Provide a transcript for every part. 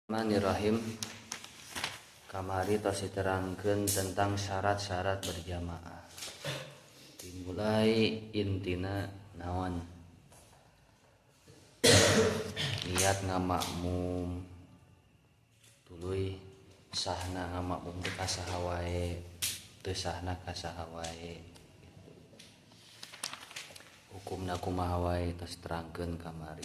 Bismillahirrahmanirrahim. Kamari tos diterangkeun tentang syarat-syarat berjamaah. Dimulai intina naon? Niat ngamakmum. Tuluy sahna ngamakmum teh kasaha wae, teu sahna kasaha wae. Hukumna kumaha wae tos terangkeun kamari.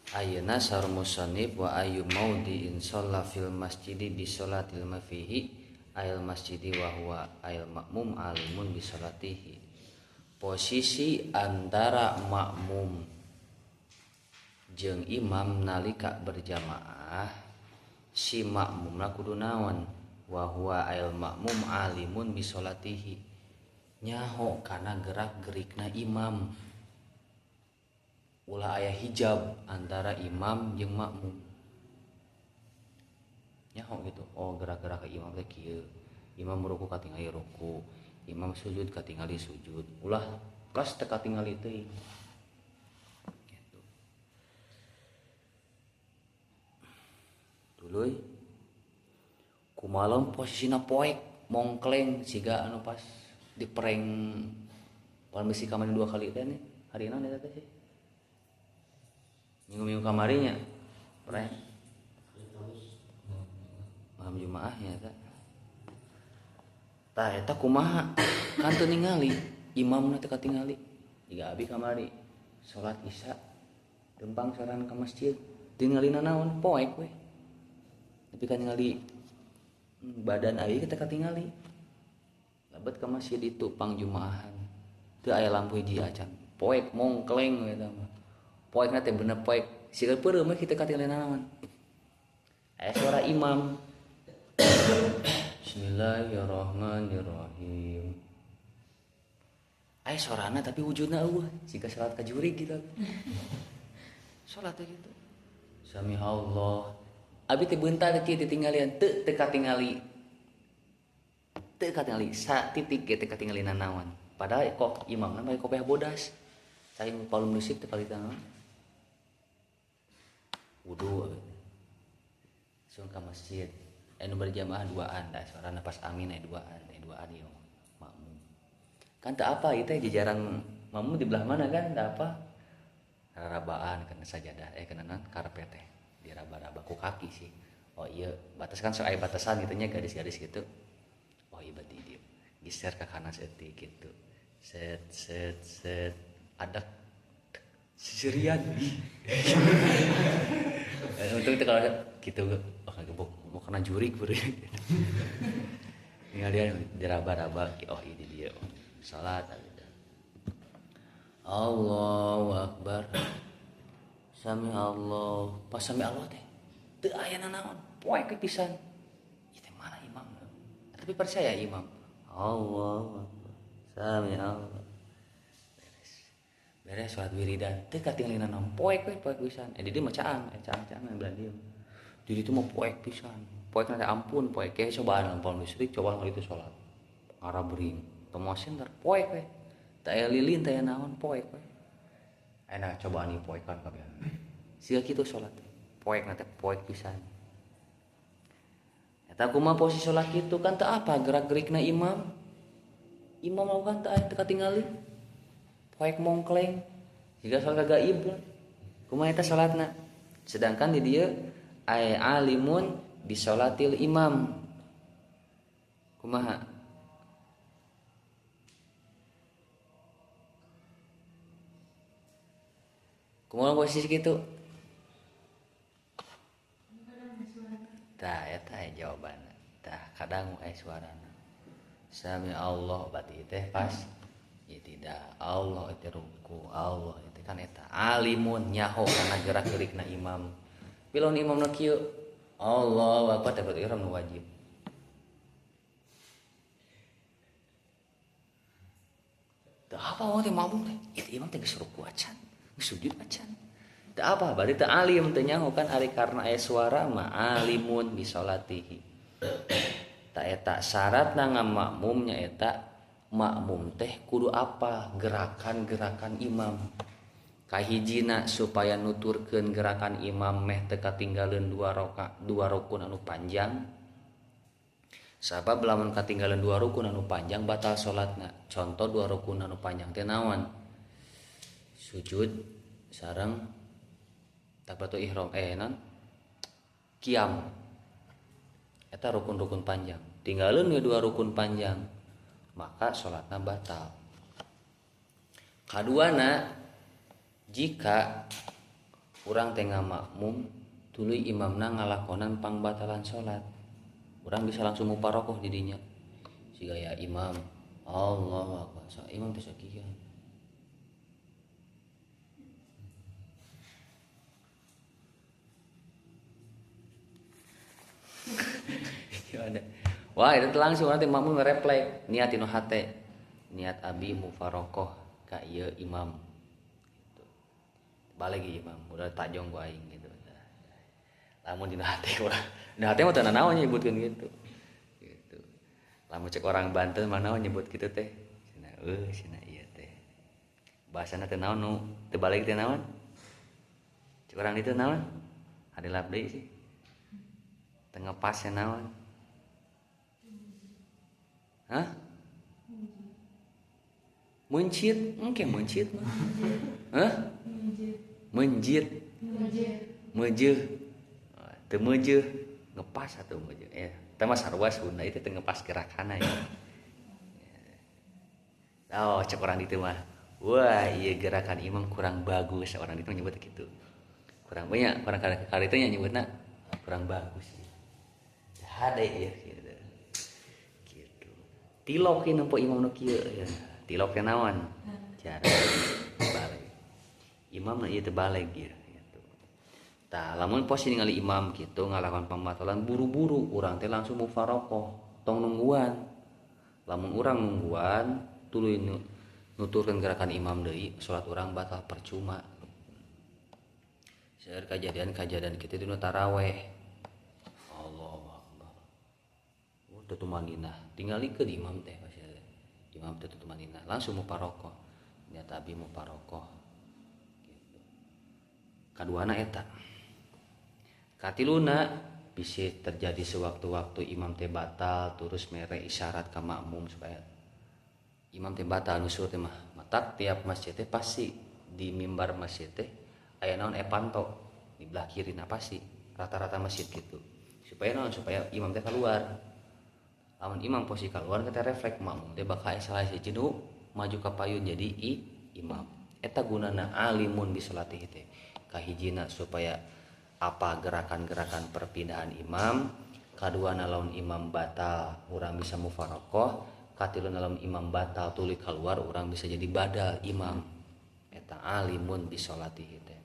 Ayeuna sar musannif wa ayu maudhi'in shalla fil masjidi bi sholatil mafihi ayil masjidi wa huwa ayil makmum alimun bi sholatihi. Posisi antara makmum jeung imam nalika berjamaah, si makmumna kudu naon? Wa huwa ayil makmum alimun bi sholatihi, nyaho kana gerak-gerikna imam. Ulah aya hijab antara imam jeung makmum. Nyaho gitu. Oh, gerak-gerak imam teh kieu. Imam ruku katingali ruku, imam sujud katingali sujud. Ulah kas teu katingali teuing. Gitu. Tuluy kumalem posisina poek mongkleng siga anu pas dipereng palmisi kamari 2 kali teh nih. Hari naon eta teh sih? Minggu-minggu kamarinya pernah malam Jumaahnya tah eta kumaha kan teu ningali imamna teu katingali. Jiga abi kamari salat Isya tembang sorangan ka masjid tingalina naon poek we, tapi kan ningali badan abi kita katingali labet ka masjid itu pangjumaahan teu aya lampu hiji acan poek mongkleng we eta mah. Poekna teh bener poek siga peureum mah kita katingali naon. Aya suara imam. Bismillahirrahmanirrahim. Aya suarana tapi wujudna eueuh siga salat ka jurig gitu. Salat teh gitu. Samihallah. Abi teh beuntar kieu ditinggalian teu katingali. Teu katingali sa titik ge teu katingali naon. Padahal kok imamna mah kopiah bodas. Cai palu musik teh palitan wudu sun ka masjid anu berjamaah duaan da suarana pas amin duaan ieu makmum kan teu apa ieu teh jajaran makmum di belah mana kan da apa rarabaan kana sajadah kana naon karpet teh diraba-raba ku kaki sih. Oh iya batas kan aya batasan gitu nya garis-garis gitu. Oh iya berarti dieu geser ka kanan seeutik gitu set ada sisirian. Untung itu kalau gitu mau kena jurig beureum. Tinggal dia diraba-raba oh ini dia salat. Allahu akbar. Sami Allah. Pas sami Allah teh teu aya nanaon poek pisan. Ieu teh mana imam? Tapi percaya imam. Allahu akbar. Sami Allah. Beres sholat wiridan teu katingali naon poek we poek pisan. Di dieu mah caang belan dieu. Di dieu mah poek pisan. Poekna teh ampun poek ge cobaan lampau listrik coba kali itu salat. Arabring teu moal senter poek we. Teu aya lilin teh naon poek we. Aya cobaan ieu poekan kabeh. Siga kitu salat. Poekna teh poek pisan. Eta kumaha posisi salat kitu kan teu apa gerak-gerikna imam. Imam mah kan teu aya teu katingali. Poek mongkleng jika salat gaib kumaha eta salatna. Sedangkan di dieu ay alimun bi sholatil imam kumaha posisi kitu tah eta jawabanna tah kadang aya suarana sami Allah berarti teh pas ya tidak Allah itu ruku Allah itu kan eta alimun nyaho kana gerak-gerikna imam pilon imamna kieu Allah apa teh berarti orang wajib teu apa wae teh makmum teh itu imam teh geus ruku acan geus sujud acan teu apa berarti teu alim teu nyaho kan ari karna aya suara mah alimun bi sholatihi ta eta syaratna ngamakmumnya eta makmum teh kudu apa gerakan-gerakan imam kahijina supaya nuturkeun gerakan imam meh teu katinggalieun dua rukun anu panjang. Sabab lamun katinggalan 2 rukun anu panjang batal salatna. Contoh 2 rukun anu panjang teh naon? Sujud sareng takbiratul ihram qiyam. Eta rukun-rukun panjang. Tinggalin we 2 rukun panjang, maka salatna batal. Kaduana, jika urang teh ngamakmum tuluy imamna ngalakonan pangbatalan salat, urang bisa langsung muparokoh di dinya. Siga ya imam, Allahu akbar. Imam teh sakieu. Wah, itu langsung nanti makmum nge-refleks niat inu hate. Niat abi mufarokoh ka ieu imam. Gitu. Balik imam, udah tajong ku aing gitu. Lamun dina hate urang. Dina hate mah teu naon nyebutkeun gitu. Gitu. Lamun cek orang Banten mah naon nyebut kitu teh. Cenah ieu teh. Bahasana teu naon nu teu balik teh naon? Cek orang ditu naon? Hadelap deui sih. Teu ngepas naon? Hah? Mencit, engke mencit mah. Hah? Menjit. Mejeuh. Teu mejeuh, ngepas atuh mejeuh. Teh mah sarua Sunda itu teu ngepas gerakanna ya. Oh, cek orang ditu mah. Wah, ieu gerakan imam kurang bagus, orang ditu nyebut kitu. Kurang banyak orang kali itu nyebutna kurang bagus. Hade ieu. Tilok ieu nempo imam nu kieu ya. Tilok teh naon? Cara balik. Imam ieu teh balik ieu gitu. Tah lamun posisi ningali imam kitu ngalakonan pambatalan buru-buru urang teh langsung mufarokoh, tong nungguan. Lamun urang nungguan tuluy nuturkeun gerakan imam deui, salat urang batal percuma. Seueur kajadian kitu dina tarawih. Tutumanina tinggalikeun imam teh pasti imam teh tutumanina langsung muparokoh niat abi muparokoh gitu. Kaduana eta katiluna bisa terjadi sewaktu-waktu imam teh batal terus mere isyarat ka makmum supaya imam teh batal nusur teh mah matak tiap masjid teh pasti di mimbar masjid teh aya naon epanto di belah kirina pasti rata-rata masjid gitu supaya naon supaya imam teh keluar. Lamun imam posisi keluar kita refleks makmum teh bakal salah siji nu maju ka payun jadi imam. Eta gunana alimun bi salatihi teh. Kahijina supaya apa gerakan-gerakan perpindahan imam, kaduana lamun imam batal urang bisa mufarokoh, katiluna lamun imam batal tuluy keluar urang bisa jadi badal imam. Eta alimun bi salatihi teh.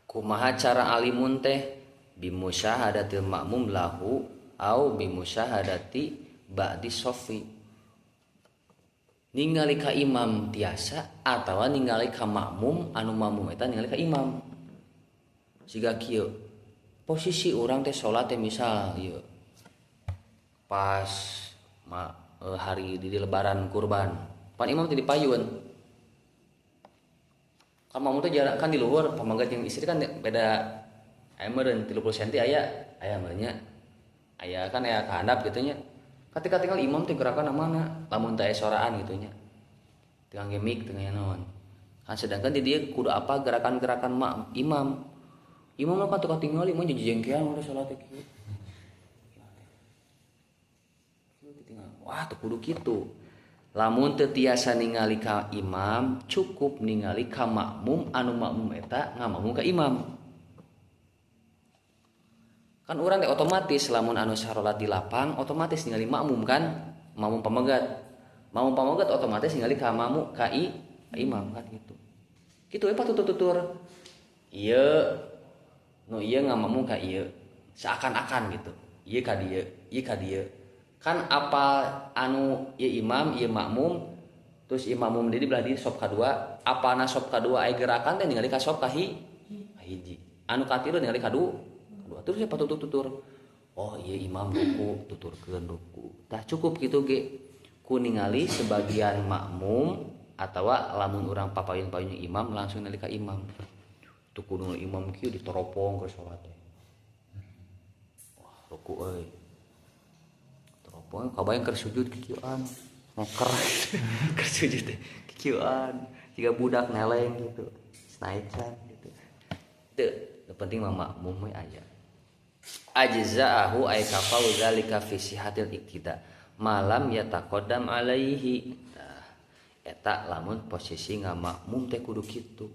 Kumaha cara alimun teh? Bimusyahadatil makmum lahu au bimusyahadati ba'di sofi, ningali ka imam tiasa atawa ningali ka makmum anu makmum eta ningali ka imam. Siga kieu posisi urang teh salat teh misal ieu pas hari di lebaran kurban pan imam teh dipayun kan makmum teh jarak kan di luhur pamanggat jeung istri kan beda aya meureun 30 cm aya meureunnya aya kan aya kahandap gitu nya. Ketika tinggal imam teh gerakan mana? Lamun teh soraan gitu nya. Teu ngangge mik teu nganya naon. Kan sedangkan di dieu kudu apa gerakan-gerakan imam. Imam mah kan teu katingali mun jengkean udah salat teh kieu. Wah, teu kudu kitu. Lamun teu tiasa ningali ka imam, cukup ningali ka makmum anu makmum eta ngamakmum ka imam. Kan urang teh otomatis lamun anu sarolat di lapang otomatis ningali makmum kan makmum pamegat otomatis ningali ka makmum ka imam kan gitu patut tutur ieu nu ieu ngamakmum ka ieu seakan-akan gitu ieu ka dieu kan apa anu ieu imam ieu makmum terus ieu makmum di belah di sop kadua apana sop kadua aya gerakan teh ningali ka sop ka hiji anu katilu ningali kadu terus patut tutur oh iya imam ruku tuturkeun ruku tah cukup gitu ge ku ningali sebagian makmum atawa lamun urang papayun-payun imam langsung nalika imam tuh kudu imam kieu ditoropong ke salat teh wah ruku euy toropong kabayang keur sujud kieuan moker keur sujud teh kieuan jiga budak neleng gitu naikkan gitu teu penting mah makmum we aya ajza'ahu ay kafau zalika fi sihatil iktida malam yataqaddam alaihi nah eta lamun posisi ngamakmum teh kudu kitu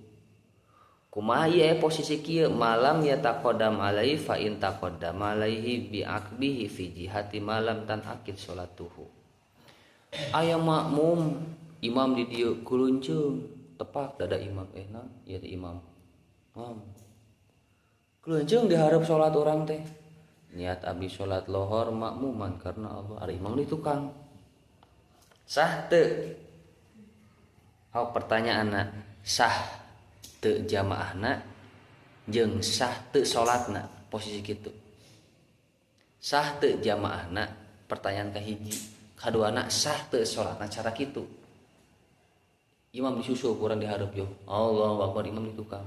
kumaha ieu posisi kieu malam yataqaddam alaihi fa in taqaddam alaihi bi aqbihi fi jihati malam tan akid salatuhu aya makmum imam di dieu kulunceung tepak dada imam nah ieu teh imam kulunceung dihareup salat urang teh niat abdi salat lohor makmuman karena Allah ari imam di tukang sah teu hau pertanyaanna sah teu jamaahna jeung sah teu salatna posisi kitu sah teu jamaahna pertanyaan kahiji kaduana sah teu salatna cara kitu imam disusul kurang dihareup yo Allahu akbar imam di tukang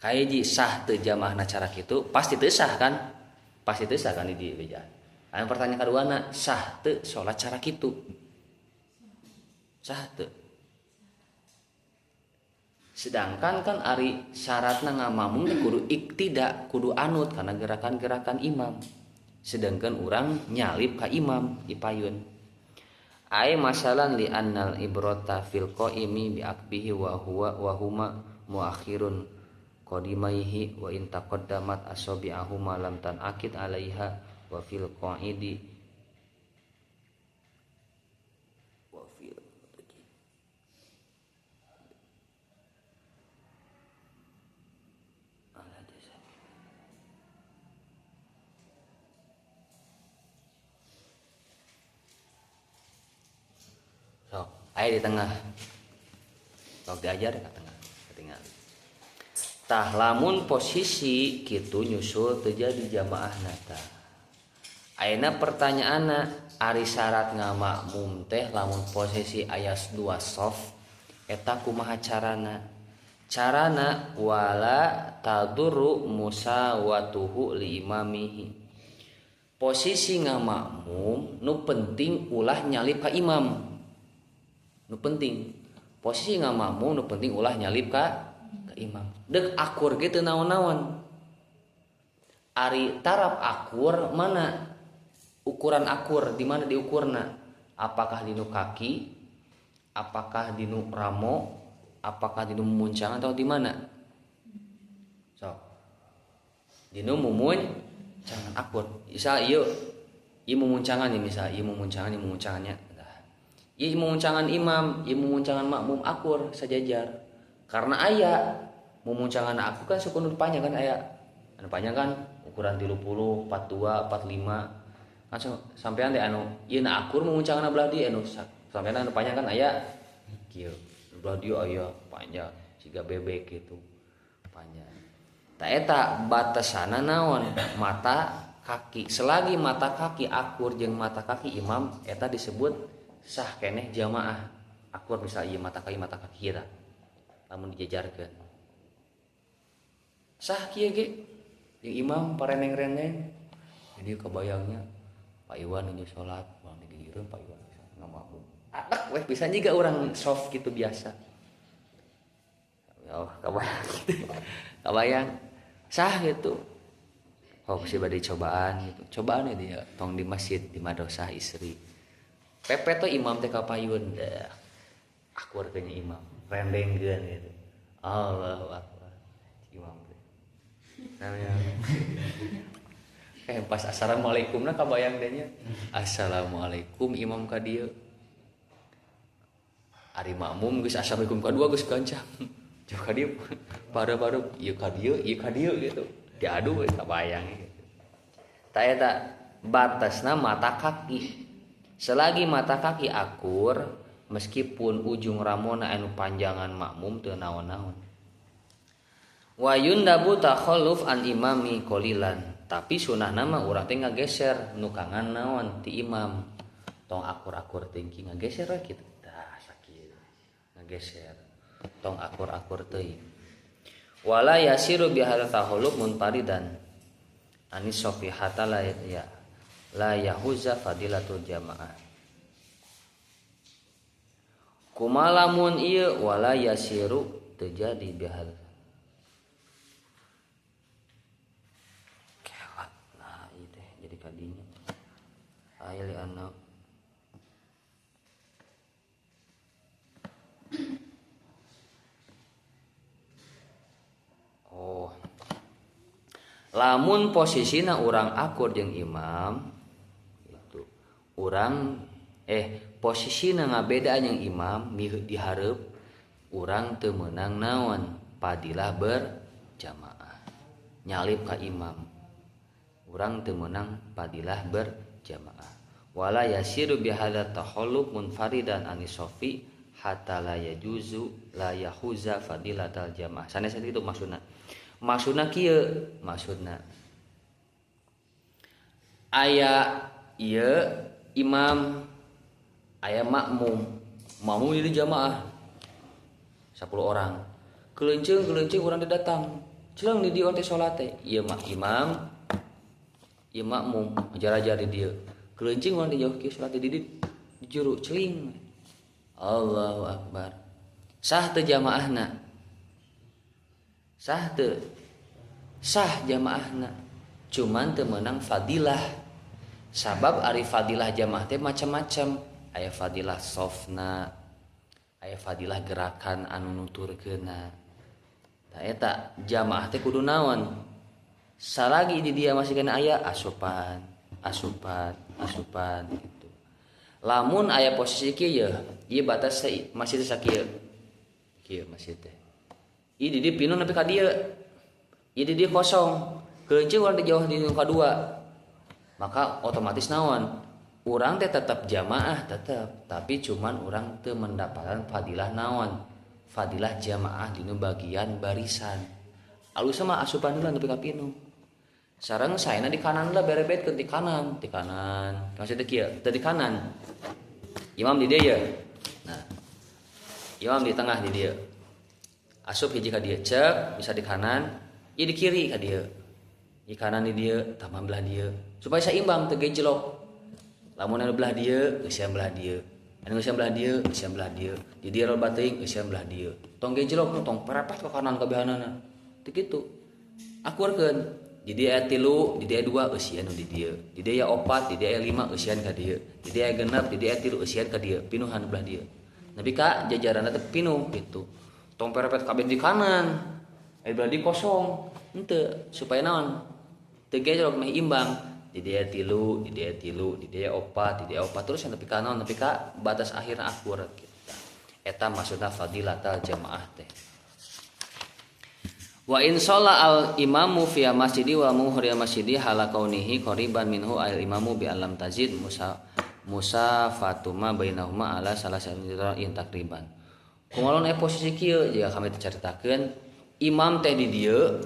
kaiji sah teu jamaahna cara kitu pasti teu sah kan di dieu beja anu pertanyaan kaduana sah teu salat cara kitu sah teu sedangkan kan ari syaratna ngamamung kudu iktida kudu anut kana gerakan-gerakan imam sedangkan urang nyalip ka imam ipayun ai masalan li annal ibrata fil qaimi bi akbihi wa huma muakhirun qadimaihi wa in taqaddamat asabi'ahu lam tan akid alaiha wa fil qaidi wa fil ala desa so aya di tengah sok diajar ka tengah ketinggalan tah lamun posisi kitu nyusul terjadi jamaah nata ayeuna pertanyaanna ari syarat ngamakmum teh lamun posisi ayas 2 soft eta kumaha carana wala tadurru musawatuhu li imamihi posisi ngamakmum nu penting ulah nyalip ka imam nu penting posisi ngamakmum nu penting ulah nyalip ka imam dek akur gitu naon-naon ari taraf akur mana ukuran akur di mana diukurna apakah dinu kaki apakah dinu ramo apakah dinu mumuncangan atau di mana so dinu mumuncangan akur misal ieu mumuncangan nih misal ieu mumuncangannya ieu mumuncangan imam ieu mumuncangan makmum akur sajajar karena aya mumuncangan aku kan suku nu panjang kan aya anu panjang kan ukuran 30 42 45 kan sampean teh anu ieu na akur mumuncangan belah dieu anu sampean anu panjang kan aya kieu belah dieu aya panjang siga bebek gitu panjang ta eta batasanna naon mata kaki selagi mata kaki akur jeung mata kaki imam eta disebut sah keneh jamaah akur misal ieu mata kaki eta lamun dijajarkeun sah kieu ge jeung imam pareneng-reneng jadi kebayangnya Pak Iwan nu salat urang di dieureun Pak Iwan ngamakmum adak weh bisa juga orang soft gitu biasa ya kabayang sah gitu sih bade cobaan gitu cobaan dia tong di masjid di madrasah istri pepet tuh imam teh kapayun dah akur kenya imam rendengkeun gitu Allahu akbar imam teh namanya pas assalamualaikum nah kabayang deh nya assalamualaikum imam ka dieu ari makmum geus assalamualaikum kadua geus gancang jauh ka dieu para-para ieu ka dieu gitu diadu kabayang gitu ta eta batasna mata kaki selagi mata kaki akur meskipun ujung ramona anu panjangan makmum teu naon-naon wa yundabu takhalluf an imami qalilan tapi sunahna mah urang teh ngageser nukangan naon ti imam tong akur-akur teuing ngageser we kitu tah sakieu ngageser tong akur-akur teuing wala yasiru bihadza tahallub munfaridan anis safihata la yahuza fadilatul jamaah kumalamun ieu wala yasiru terjadi bihadza kelat nah ieu teh jadi kadinya aya li anak lamun posisina urang akur jeung imam itu urang posisina ngabeda jeung imam dihareup urang teu meunang naon fadilah berjamaah nyalip ka imam urang teu meunang fadilah berjamaah wala yasiru bihadza tahallub munfaridan anis shafi hatta la yajuzu la yahuza fadilatal jamaah sanes itu maksudna kieu maksudna aya ieu imam aya makmum di jamaah 10 orang kelenceung urang datang ceuleung di dieu teh salat teh ieu mah imam ieu makmum ajar-ajar di dieu kelenceung urang di jauh kieu salat di juru celing Allahu akbar sah teu jamaahna sah jamaahna cuman teu meunang fadilah sabab ari fadilah jamaah teh macam-macam aya fadilah sofna aya fadilah gerakan anu nuturkeunna tah eta jamaah teh kudu naon salagi di dia masih kana aya asupan gitu lamun aya posisi kieu ieu batas masih sakieu kieu masih teh ieu di dieu pinu nepi ka dieu ieu di dieu kosong keunceung urang di jauh di nu kadua maka otomatis naon urang teh tetap jamaah tetap tapi cuman urang teu mendapatkan fadilah naon fadilah jamaah dinu bagian barisan alus mah asupan heula nepi ka pinu sareng saena di kanan lah berebetkeun di kanan maksudnya kieu teu di kanan imam di dieu nah imam di tengah di dieu asup hiji ka dieu cek bisa di kanan ieu di kiri ka dieu di kanan di dieu tah belah dieu supaya saimbang teu gejlok lamun anu belah dieu geus belah dieu anu geus belah dieu geus belah dieu di dieu loba teuing geus belah dieu tong gejlok tong perepet ka kanan kabehanana teu kitu akurkeun di dieu aya 3 di dieu aya 2 eusian di dieu di dieu aya 4 di dieu aya 5 eusian ka dieu di dieu aya 6 di dieu aya 3 eusian ka dieu pinuhan belah dieu nepi ka jajaranna teh pinuh gitu tong perepet kabeh di kanan aya belah di kosong henteu supaya naon teu gejlok meh imbang di dieu 3 di dieu 3 di dieu 4 di dieu 4 terus nepi ka naon nepi ka batas akhirna akur kita eta maksudna fadilatal jamaah teh wa in shalla al imamu fi masjidi wa muhri masjidi hala kaunihi qariban minhu al imamu bi alam tazid musafatuma bainahuma ala salah satu in takriban kumalon posisi kieu jika kami dicaritakeun imam teh di dieu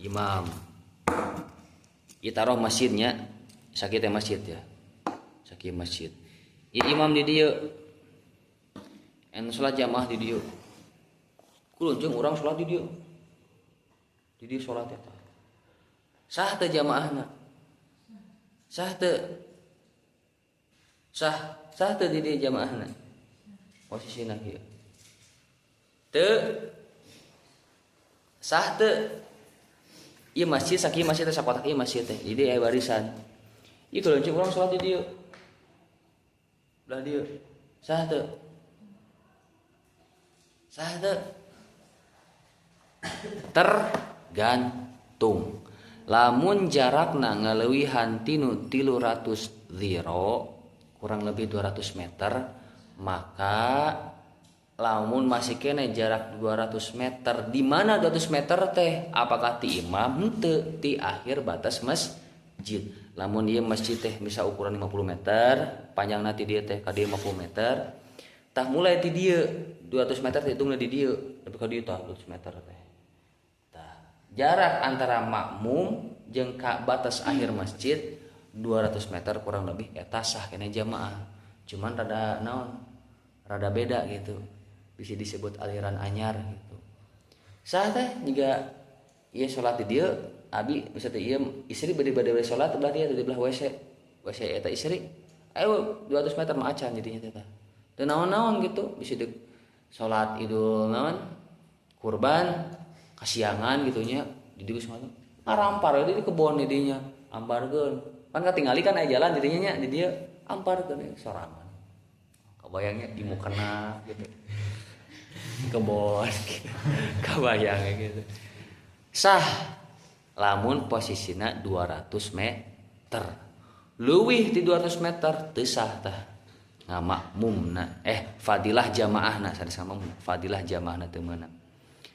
imam itaroh masjidnya sakit teh masjid ya sakit masjid imam di dieu en salat jamaah di dieu kulunceung urang salat di dieu salat eta sah teu jamaahna sah teu di dieu jamaahna posisina kieu teu sah teu ieu masjid sakieu masjid teh sakotak ieu masjid teh jadi aya barisan ieu kulunceung urang salat di dieu belah dieu sah teu tergantung lamun jarakna ngaleuwihan tinu 300 ziro kurang lebih 200 meter maka lamun masih kena jarak 200 meter di mana 200 meter teh apakah ti imam henteu ti akhir batas masjid lamun ieu masjid teh misal ukuran 50 meter panjangna ti dieu teh ka dieu 50 meter tah mulai ti dieu 200 meter hitungna di dieu tapi ka dieu tah 200 meter teh jarak antara makmum jeung ka batas akhir masjid 200 meter kurang lebih eta sah kena jamaah, cuman rada beda gitu, bisa disebut aliran anyar gitu. Sah teh juga ieu salat di dieu abi misalnya ieu istri bade-bade salat belah dia di belah WC eta istri ayo 200 meter mah acan jadinya teh teu naon-naon gitu, bisa dek salat idul naon kurban kasiangan gitunya di dieu semalam ngarampar di kebon didinya amparkeun kan katingali kan aya jalan jadinya nya di dieu amparkeun sorangan kabayangnya di mukena gitu kebon gitu. Kabayang gitu sah lamun posisina 200 meter leuwih di 200 meter teu sah tah ngamakmumna fadilah jamaahna sanes sama fadilah jamaahna teu meunang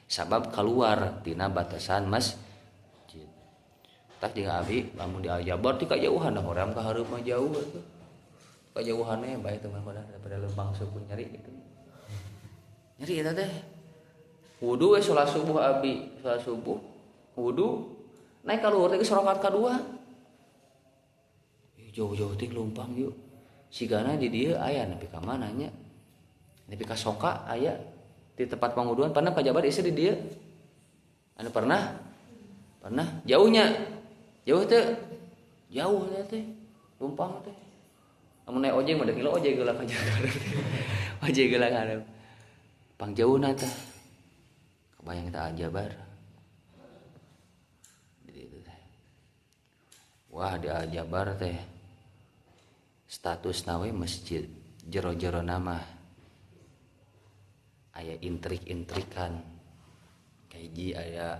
sabab keluar tina batasan masjid. Tak jeung abi lamun di Aljabar ti kajauhan dah hoream ka hareup mah jauh atuh. Kajauhannya bae teman daripada lembang suku nyari gitu. Nyari eta teh. Wudu we salat subuh abi, salat subuh wudu naik ka luhur teh sorokat kadua. Jauh-jauh teh lumpang yuk. Sigana di dieu aya nepi ka mana nya? Nepi ka Soka aya di tempat pangwuduan pernah ka Jabar istri di dieu. Anu pernah jauhnya jauh teh lumpang teh amun naik ojek mah kilo ojek geula ka Jakarta ojek geula ngarep pang jauhna teh kebayang teh Aljabar gitu teh wah di Aljabar teh status nawe masjid jero-jero nama aya intrik-intrikan kaiji aya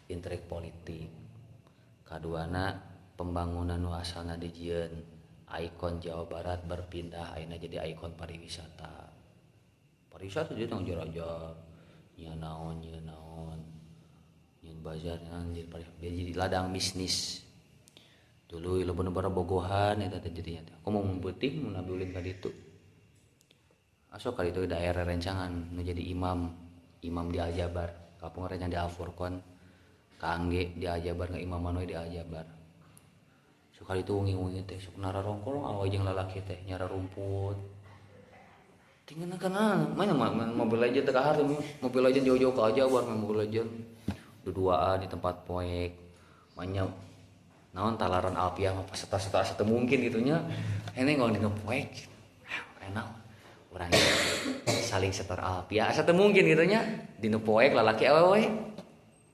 intrik politik kaduana pembangunan nu asalna dijieun ikon Jawa Barat berpindah ayeuna jadi ikon pariwisata jadi tong jor-jor nya naon nyeun bazar jadi ladang bisnis dulu loba bogohan eta teh jadinya teh komo peuting mun abdi ulin ka ditu asok ka ditu daerah rencangan nu jadi imam di Aljabar kapung rencangan di Al-Furqon kangge di Aljabar nggak imam manoy di Aljabar sekali itu wengi-wengi teh sok nara rongkolong awe jeung lalaki teh nyara rumput tinggalna kana mana mobil legend teh kahar mobil legend jauh-jauh ka Aljabar mobil legend duduaan di tempat poek manya naon talaran Alpiah mah peserta teu mungkin gitunya hene ngomong dina poek enak urang saling setor Alpiah asa teu mungkin gitunya dina poek lalaki awewe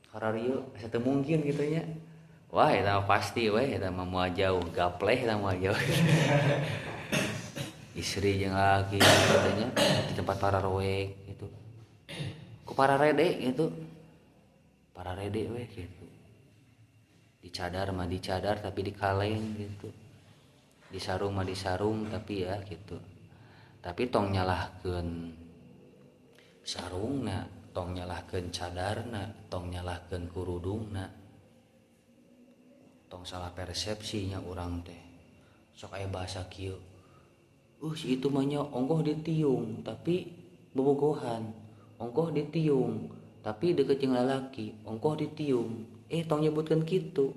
kararieu asa teu mungkin kitu nya. Wah eta pasti we eta mah moal jauh gapleh eta moal jauh. Istri jeung laki katanya di tempat para roek gitu. Ku para rede gitu. Para rede we gitu. Dicadar mah dicadar tapi di kaleng gitu. Disarung mah disarung tapi ya gitu. Tapi tong nyalahkeun sarungna tong nyalahkeun cadarna tong nyalahkeun kurudungna tong salah persepsinya urang teh sok aya bahasa kieu si itu mah nya ongkoh ditiung tapi bobogohan ongkoh ditiung tapi deket jeung lalaki ongkoh ditiung tong nyebutkeun kitu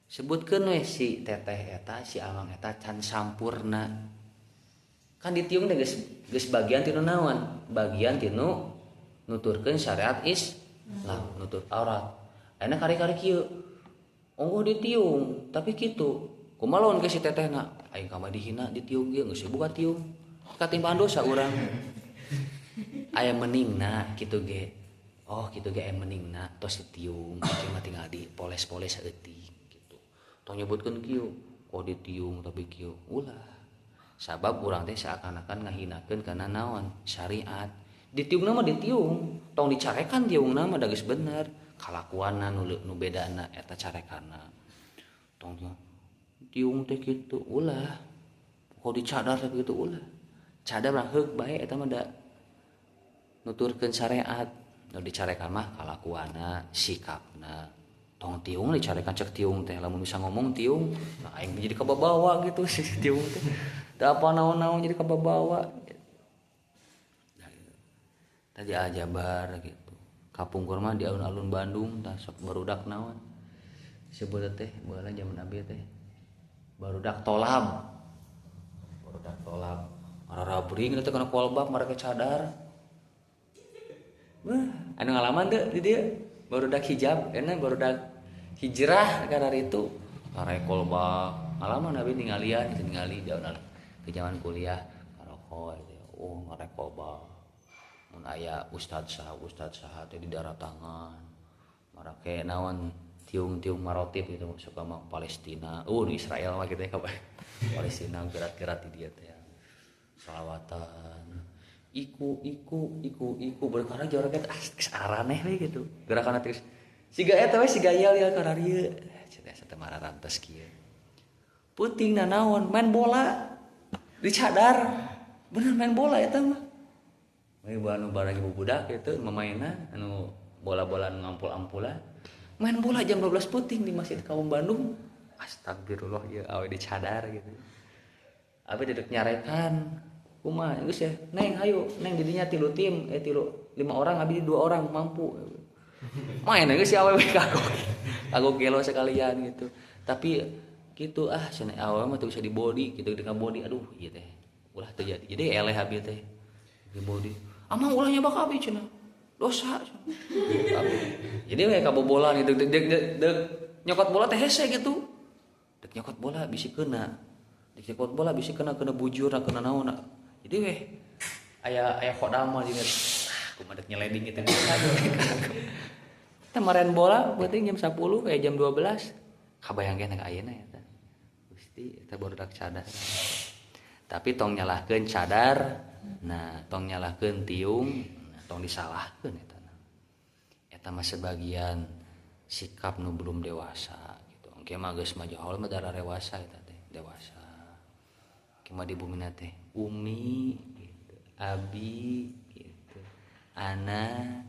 sebutkeun we si teteh eta si awang eta can sampurna kan ditiung teh geus bagian tinu naon bagian tinu nuturkeun syariat Islam nutur aurat ayeuna kari-kari kieu ongkoh ditiung tapi kitu kumaha lawan ke si tetehna aing ka mah dihina ditiung ge geus buka tiung katimpaan dosa urang aya meningna kitu ge kitu ge aya meningna tos ditiung kieu mah tinggal dipoles-poles saeutik kitu tong nyebutkeun kieu ditiung tapi kieu ulah sabab urang teh seakan-akan ngahinakeun kana naon syariat ditiungna mah ditiung tong dicarekan tiungna mah da geus bener kalakuanna nu bedana eta carekanna tong tiung teh kitu ulah dicadar teh kitu ulah cadar mah heug bae eta mah da nuturkeun syariat nu dicarekan mah kalakuanna sikapna tong tiung dicarekan cek tiung teh lamun bisa ngomong tiung nah aing jadi kababawa gitu si tiung teh teu apa naon-naon jadi kababawa tadi Aljabar gitu kapungkur mah di alun-alun Bandung tah sok barudak naon sebut teh baheula zaman Nabi teh barudak tolab arabring teh kana kolbak marake cadar anu ngalaman teh di dieu barudak hijab barudak hijrah kana itu karek kolbak ngalaman Nabi ningali jauh ke zaman kuliah karoko ngarek kolbak mun aya ustad saha teh di daeratangan marake naon tiung marotip gitu suka mah Palestina di Israel mah gitu ya kabar Palestina gerak-gerak di dia teh salawatan iku berkara joraget araneh we gitu gerakan terus siga eta we siga yel kana rieu cenah mara rantes kieu puting naon main bola dicadar bener main bola eta mah we anu barang ibu budak itu mamainna anu bola-bola ngampul-ampulan main bola jam 12 puting di Masjid Kaum Bandung astagfirullah ya awe dicadar gitu abi duduk nyarekan kumaha geus ya neng hayu neng didinya 3 tim 5 orang abi 2 orang mampu main geus ya awe kagok gelo sekalian gitu tapi gitu cenah awe mah teu bisa di body gitu dengan body aduh ieu teh ulah terjadi jadi eleh abi teh di body amang ulahnya bakal abi cenah dosa jadi we kabobolan gitu dek nyokot bola teh hese gitu dek nyokot bola bisi kena dek bola bisi kena bujur kena naon jadi we aya khodam mah jeung kumaha dek nyeleding gitu teh maren bola penting jam 10 kayak jam 12 kabayang ge ayeuna eta Gusti eta barudak cadar tapi tong nyalahkeun cadar nah tong nyalahkeun tiung nah, tong disalahkeun eta mah sebagian sikap nu belum dewasa gitu engke mah geus mah jahol mah dara dewasa eta teh dewasa kema di bumi teh umi gitu abi gitu ana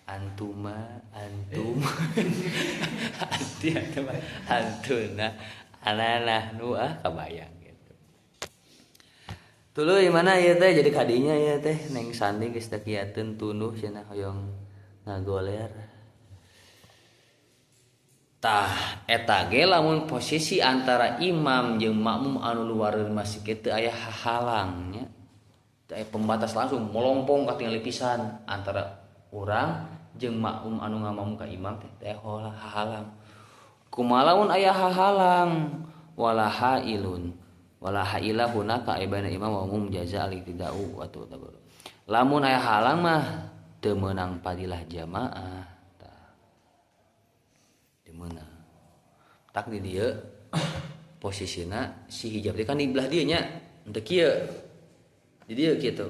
antuma antum anti antuna anana nu kabayang gitu tuluy mana ieu teh jadi kadinya ya teh neng sandi geus teu kieuteun tunduh cenah hoyong ngagoler tah eta ge lamun posisi antara imam jeung makmum anu luar masjid teu aya hahalangnya teu aya pembatas langsung melompong katingali pisan antara urang jeung makmum anu ngamamu ka imam teh teu aya hahalang kumaha lamun aya hahalang wala hailun wala haila hunaka ibana imam wa umum jaza al-ibtida'u wa tabaru lamun aya halang mah teu meunang padilah jamaah menang tak di dia posisina si hijab dia kan di belah dieu nya henteu kieu di dieu kitu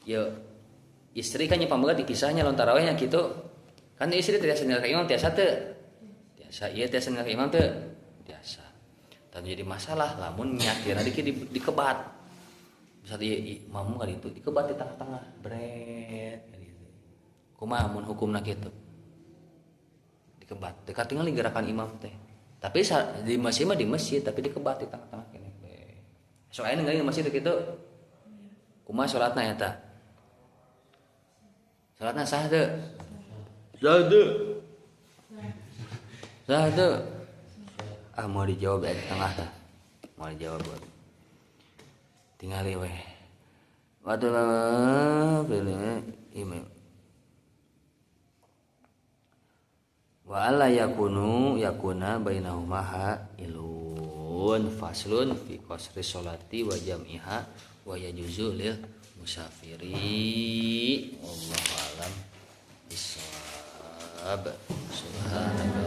ya istri kan nya pambegat dipisahnya lawan tarawih nya kitu kan istri tiasa ninggal ka imam tiasa teu tiasa ieu tiasa ninggal ka imam teu tiasa tapi jadi masalah lamun nyatirna dikebat bisa di mamu kali itu dikebat di tengah-tengah bret gitu kumaha mun hukumna kitu dikebat dekat tinggal gerakan imam teh tapi di masjid mah di masjid tapi dikebat di tengah-tengah kene soalnya ninggalin di masjid kitu kumaha salatna eta salatna sah teu sah teu mau dijawab di tengah tah mau dijawab tinggali we waktu imam wa alla yakuna bainahuma ilun faslun fi qasri sholati wa jam'iha wa yajuzu lil musafiri wallahu alam bisawab subhanallah